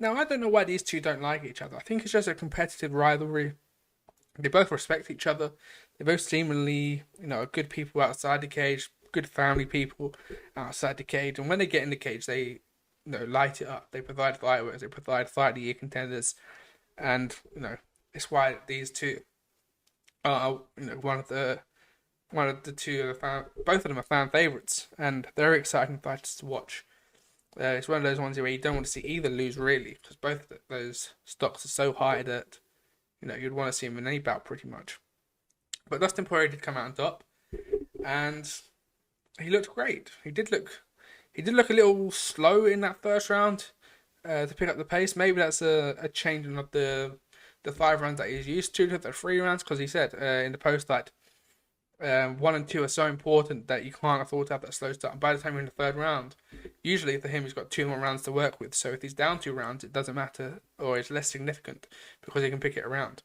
Now, I don't know why these two don't like each other. I think it's just a competitive rivalry. They both respect each other. They both seemingly, are good people outside the cage, good family people outside the cage. And when they get in the cage, they, light it up. They provide fireworks. They provide fight of the year contenders, and it's why these two are, one of the two both of them are fan favorites, and they're exciting fighters to watch. It's one of those ones where you don't want to see either lose really, because both of those stocks are so high that you'd want to see him in any bout pretty much. But Dustin Poirier did come out on top, and he looked great. He did look a little slow in that first round to pick up the pace. Maybe that's a changing of the 5 rounds that he's used to the 3 rounds, because he said in the post that 1 and 2 are so important that you can't afford to have that slow start. And by the time you're in the 3rd round, usually for him he's got 2 more rounds to work with. So if he's down 2 rounds, it doesn't matter, or it's less significant because he can pick it around.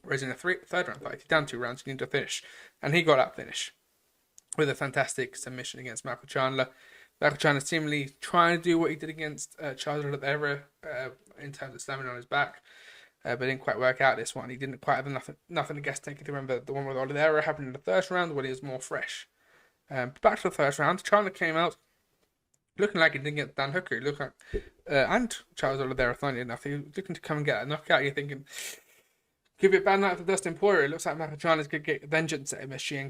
Whereas in the 3rd round fight, if he's down 2 rounds, you need to finish, and he got that finish with a fantastic submission against Michael Chandler. Michael Chandler seemingly trying to do what he did against Charles Oliveira in terms of slamming on his back. But didn't quite work out this one. He didn't quite have nothing to guess tank. If you remember, the one with Oliveira happened in the 1st round when he was more fresh. Back to the 1st round, Chandler came out looking like he didn't get Dan Hooker. He looked like, and Charles Oliveira, funny enough, he was looking to come and get a knockout. You're thinking, could be a bad night for Dustin Poirier. It looks like Michael Chandler's going to get vengeance at MSG and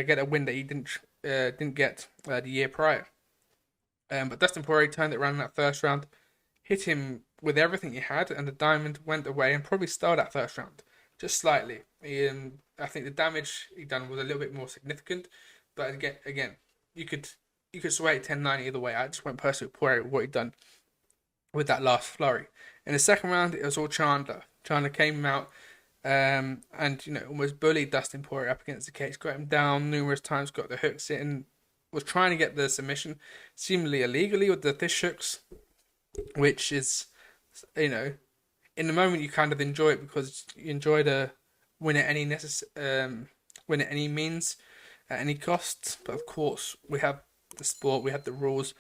get a win that he didn't get the year prior. But Dustin Poirier turned it around in that 1st round, hit him with everything he had, and the diamond went away and probably stole that 1st round just slightly. I think the damage he done was a little bit more significant, but again, you could sway it 10-9 either way. I just went personally with Poirier what he'd done with that last flurry. In the 2nd round, it was all Chandler. Chandler came out and almost bullied Dustin Poirier up against the cage, got him down numerous times, got the hooks in, was trying to get the submission, seemingly illegally with the fish hooks, which is, in the moment you kind of enjoy it because you enjoy the win at any win at any means, at any cost. But of course, we have the sport, we have the rules,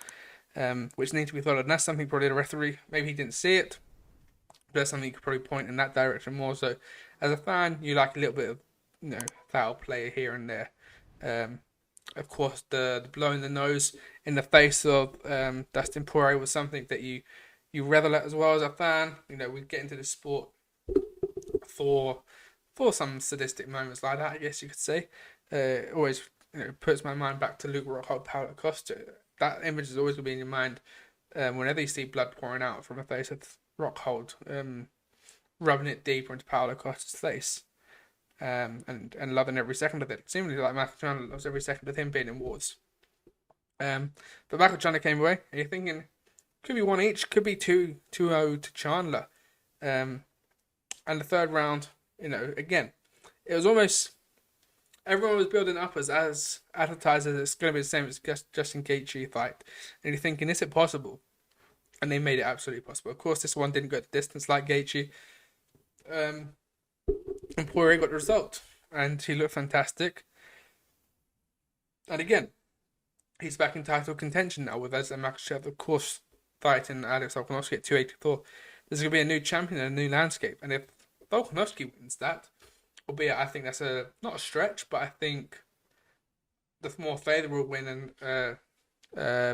which need to be followed. And that's something probably the referee, maybe he didn't see it, but that's something you could probably point in that direction more. So, as a fan, you like a little bit of foul play here and there. Of course, the blow in the nose in the face of Dustin Poirier was something that you revel at as well as a fan. We get into the sport for some sadistic moments like that, I guess you could say. It always puts my mind back to Luke Rockhold, Paulo Costa. That image is always going to be in your mind whenever you see blood pouring out from the face of Rockhold, rubbing it deeper into Paulo Costa's face. And loving every second of it. It seems like Michael Chandler loves every second of him being in wars. But Michael Chandler came away, and you're thinking, could be 1 each, could be 2-0 to Chandler. And the 3rd round, again, it was almost, everyone was building up as advertised as it's going to be the same as Justin Gaethje fight. And you're thinking, is it possible? And they made it absolutely possible. Of course, this one didn't go the distance like Gaethje. And Poirier got the result, and he looked fantastic. And again, he's back in title contention now with Michael Chandler, of course, fighting Alex Volkanovski at 284. There's going to be a new champion and a new landscape. And if Volkanovski wins that, albeit I think that's not a stretch, but I think the more favourable win and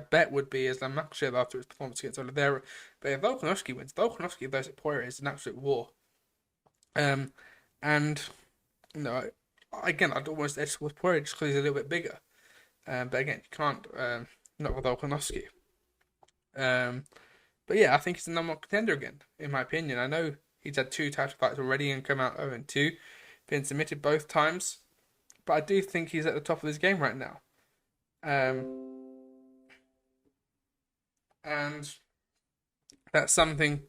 bet would be Michael Chandler after his performance against Oliveira. But if Volkanovski wins, Volkanovski versus Poirier is an absolute war. And again, I'd almost edge towards Poirier just because he's a little bit bigger. But again, you can't not with Volkanovski. But yeah, I think he's the number 1 contender again, in my opinion. I know he's had 2 title fights already and come out 0-2, been submitted both times. But I do think he's at the top of his game right now. And that's something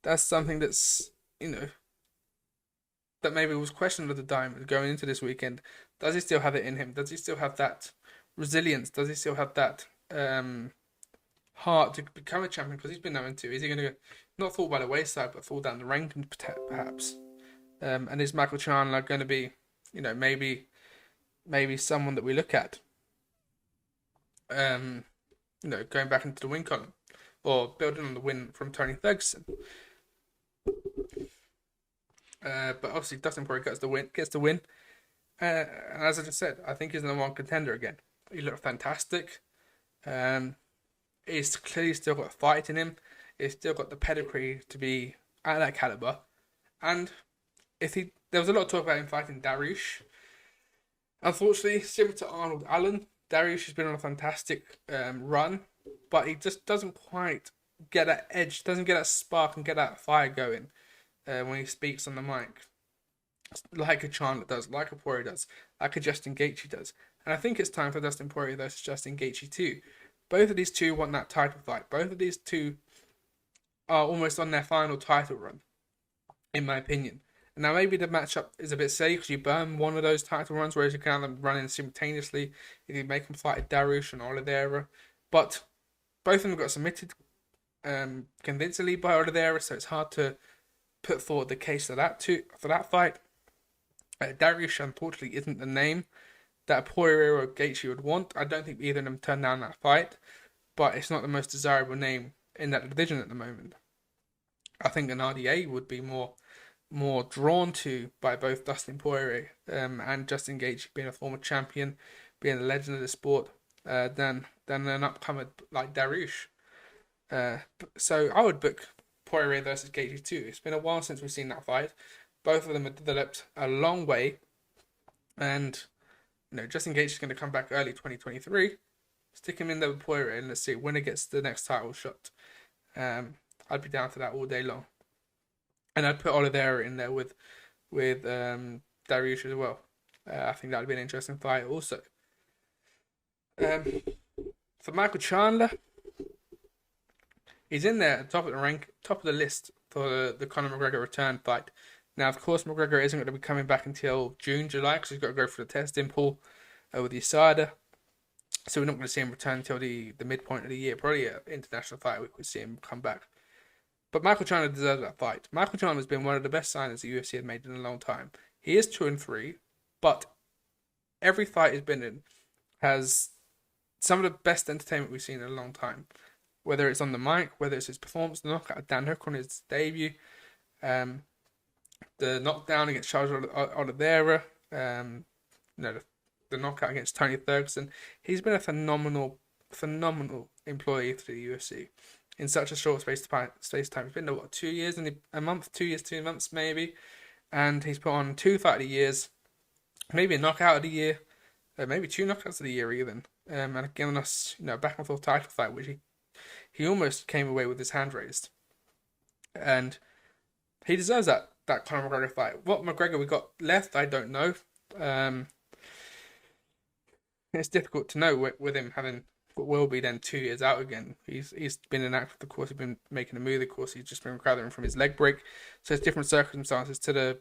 that's that maybe was questioned with the diamond going into this weekend. Does he still have it in him? Does he still have that resilience? Does he still have that heart to become a champion? Because he's been 0-2. Is he going to not fall by the wayside, but fall down the rankings perhaps? And is Michael Chandler going to be, maybe someone that we look at, going back into the win column? or building on the win from Tony Ferguson. But obviously Dustin Poirier gets the win. And as I just said, I think he's the number one contender again. He looked fantastic. Um, he's clearly still got a fight in him. He's still got the pedigree to be at that caliber. And there was a lot of talk about him fighting Dariush. Unfortunately, similar to Arnold Allen, Dariush has been on a fantastic run, but he just doesn't quite get that edge, doesn't get that spark and get that fire going when he speaks on the mic, like a Chandler does, like a Poirier does, like a Justin Gaethje does. And I think it's time for Dustin Poirier versus Justin Gaethje too. Both of these two want that title fight. Both of these two are almost on their final title run, in my opinion. Now, maybe the matchup is a bit silly because you burn one of those title runs, whereas you can have them running simultaneously if you make them fight Dariush and Oliveira. But both of them got submitted convincingly by Oliveira, so it's hard to put forward the case for that fight. Dariush, unfortunately, isn't the name that Poirier or Gaethje would want. I don't think either of them turned down that fight, but it's not the most desirable name in that division at the moment. I think an RDA would be more drawn to by both Dustin Poirier and Justin Gaethje, being a former champion, being a legend of the sport, than an upcomer like Dariush. So I would book Poirier versus Gaethje too. It's been a while since we've seen that fight. Both of them have developed a long way, and Justin Gaethje is going to come back early 2023. Stick him in there with Poirier and let's see winner gets the next title shot. I'd be down for that all day long. And I'd put Oliveira in there with Dariush as well. I think that would be an interesting fight also. For Michael Chandler, he's in there at the top of the rank, top of the list for the Conor McGregor return fight. Now, of course, McGregor isn't going to be coming back until June, July, because he's got to go for the testing pool with the USADA. So we're not going to see him return until the midpoint of the year. Probably an international fight week we'll see him come back. But Michael Chandler deserves that fight. Michael Chandler has been one of the best signings the UFC had made in a long time. He is 2-3, but every fight he's been in has some of the best entertainment we've seen in a long time. Whether it's on the mic, whether it's his performance, the knockout of Dan Hooker on his debut, the knockdown against Charles Oliveira, the knockout against Tony Ferguson. He's been a phenomenal employee for the UFC in such a short space of time. It's been 2 years and a month, 2 years, 2 months maybe, and he's put on 2 fight of the years, maybe a knockout of the year, maybe 2 knockouts of the year even, and given us back and forth title fight, which he almost came away with his hand raised, and he deserves that Conor McGregor fight. What McGregor we got left, I don't know. It's difficult to know with him having what will be then 2 years out again. He's been inactive, of course. He's been making a move, of course. He's just been recovering from his leg break. So it's different circumstances to the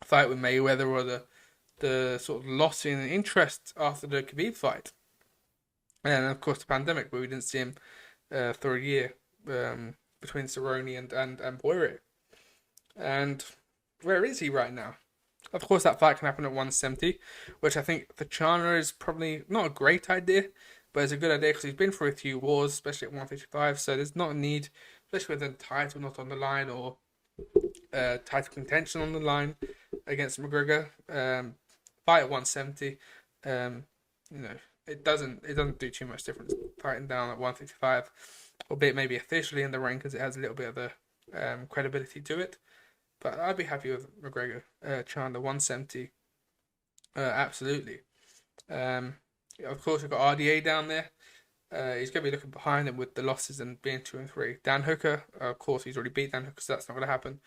fight with Mayweather or the sort of loss in interest after the Khabib fight. And of course the pandemic, where we didn't see him for a year between Cerrone and Poirier. And where is he right now? Of course, that fight can happen at 170, which I think for Chandler is probably not a great idea, but it's a good idea because he's been through a few wars, especially at 155, so there's not a need, especially with the title not on the line or title contention on the line against McGregor. Fight at 170, it doesn't do too much difference fighting down at 155, albeit maybe officially in the ring because it has a little bit of a credibility to it. But I'd be happy with McGregor, Chandler, 170. Absolutely. Of course, we've got RDA down there. He's going to be looking behind him with the losses and being 2-3. Dan Hooker, of course, he's already beat Dan Hooker, so that's not going to happen.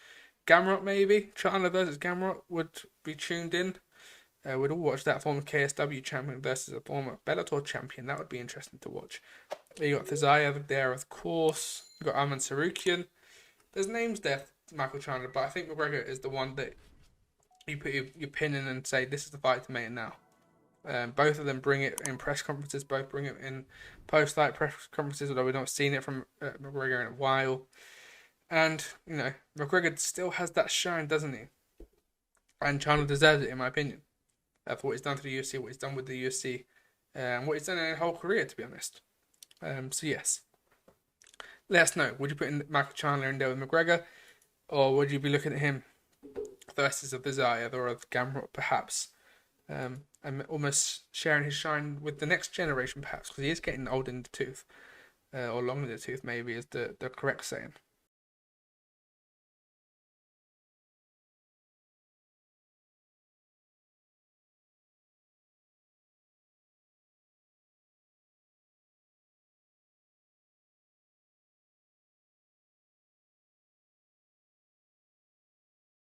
Gamrot, maybe. Chandler versus Gamrot would be tuned in. We'd all watch that, former KSW champion versus a former Bellator champion. That would be interesting to watch. You got Thizaev there, of course. You got Arman Sarukian. There's names there, Michael Chandler, but I think McGregor is the one that you put your pin in and say, this is the fight to make it now. Both of them bring it in press conferences, both bring it in post-fight press conferences, although we've not seen it from McGregor in a while. And, McGregor still has that shine, doesn't he? And Chandler deserves it, in my opinion, for what he's done for the UFC, what he's done with the UFC, and what he's done in his whole career, to be honest. So, yes. Let us know. Would you put in Michael Chandler in there with McGregor, or would you be looking at him versus of the Zayed or of Gamrot perhaps, and almost sharing his shine with the next generation perhaps, because he is getting old in the tooth, or long in the tooth maybe is the correct saying.